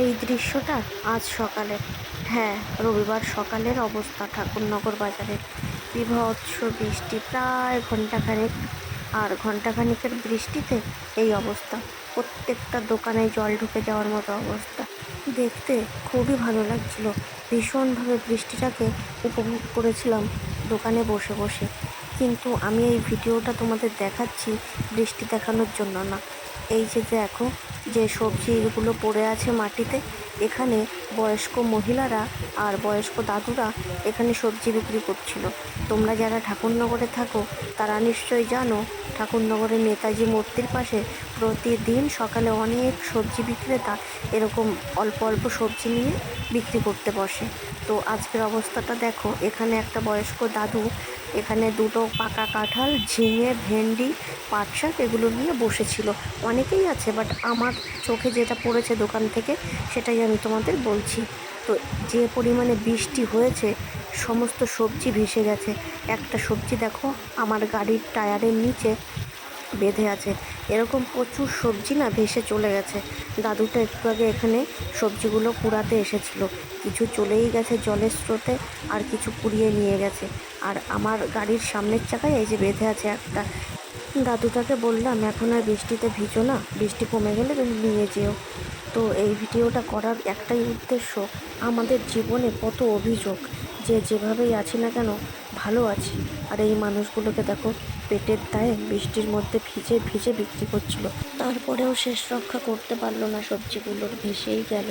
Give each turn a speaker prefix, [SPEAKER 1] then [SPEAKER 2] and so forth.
[SPEAKER 1] এই দৃশ্যটা আজ সকালে, হ্যাঁ, রবিবার সকালের অবস্থা ঠাকুরনগর বাজারে। বীভৎস বৃষ্টি, প্রায় ঘন্টাখানেক। আর ঘন্টাখানেকের বৃষ্টিতে এই অবস্থা। প্রত্যেকটা দোকানে জল ঢুকে যাওয়ার মতো অবস্থা। দেখতে খুবই ভালো লাগছিল। ভীষণভাবে বৃষ্টিটাকে উপভোগ করেছিলাম দোকানে বসে বসে। কিন্তু আমি এই ভিডিওটা তোমাদের দেখাচ্ছি বৃষ্টি দেখানোর জন্য না। এই যে দেখো, যে সবজিগুলো পড়ে আছে মাটিতে, এখানে বয়স্ক মহিলারা আর বয়স্ক দাদুরা এখানে সবজি বিক্রি করছিল। তোমরা যারা ঠাকুরনগরে থাকো তারা নিশ্চয়ই জানো, ঠাকুরনগরের নেতাজি মূর্তির পাশে প্রতিদিন সকালে অনেক সবজি বিক্রেতা এরকম অল্প অল্প সবজি নিয়ে বিক্রি করতে বসে। তো আজকের অবস্থাটা দেখো, এখানে একটা বয়স্ক দাদু এখানে দুটো পাকা কাঁঠাল, ঝিঙে, ভেন্ডি, পাট শাক এগুলো নিয়ে বসেছিল। অনেকেই আছে, বাট আমার চোখে যেটা পড়েছে দোকান থেকে সেটাই আমি তোমাদের বলছি। তো যে পরিমাণে বৃষ্টি হয়েছে, সমস্ত সবজি ভেসে গেছে। একটা সবজি দেখো আমার গাড়ির টায়ারের নিচে বেঁধে আছে। এরকম প্রচুর সবজি না ভেসে চলে গেছে। দাদুটা একটু আগে এখানে সবজিগুলো কুড়াতে এসেছিল। কিছু চলেই গেছে জলের স্রোতে, আর কিছু কুড়িয়ে নিয়ে গেছে। আর আমার গাড়ির সামনের চাকায় এই যে বেঁধে আছে একটা। দাদুটাকে বললাম, এখন আর বৃষ্টিতে ভিজো না, বৃষ্টি কমে গেলে তুমি নিয়ে যেও। তো এই ভিডিওটা করার একটাই উদ্দেশ্য, আমাদের জীবনে কত অভিযোগ, যে যেভাবেই আছি না কেন ভালো আছি। আর এই মানুষগুলোকে দেখো, পেটের দায়ে বৃষ্টির মধ্যে ভিজে ভিজে বিক্রি করছিল, তারপরেও শেষ রক্ষা করতে পারলো না, সবজিগুলোর ভেসেই গেল।